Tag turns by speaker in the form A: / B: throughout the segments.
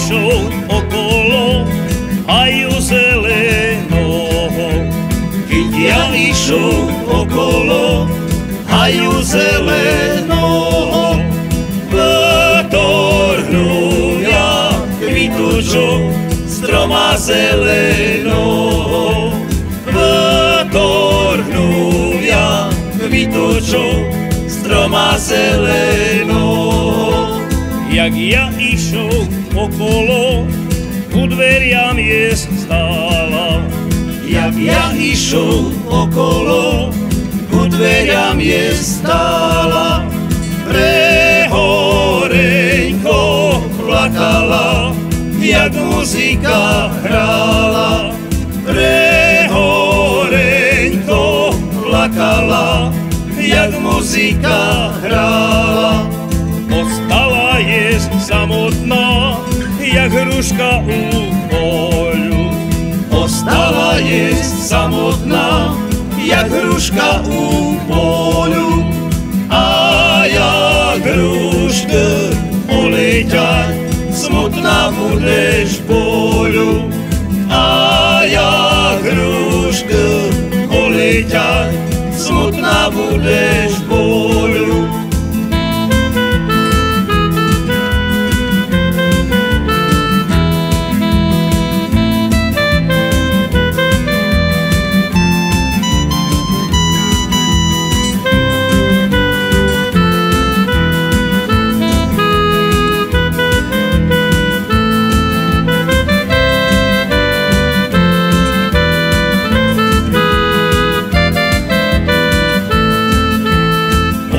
A: išol okolo haju zeleného. Keď ja išol okolo haju zeleného, vtrhnú ja kvítučou stroma zeleného. Vtrhnú ja kvítučou stroma zeleného. Jak ja išol okolo, u dveriam je stála. Jak ja išol okolo, u dveriam je stála. Prehoreňko plakala, jak muzika hrála. Prehoreňko plakala, jak muzika hrála. Ostala jesť samotná, jak hruška u poľu. Ostala jesť samotná, jak hruška u poľu. A jak hruška poleťať, smutná budeš poľu. A jak hruška poleťať, smutná budeš poľu.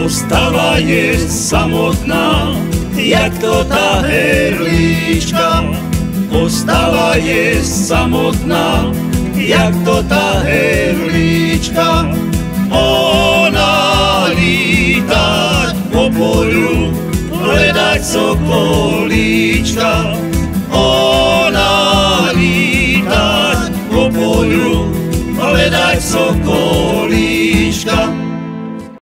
A: Ostala jesť samotná, jak to tá herlička. Ostala jesť samotná, jak to tá herlička. Ona lítať po poľu, hľadať sokol.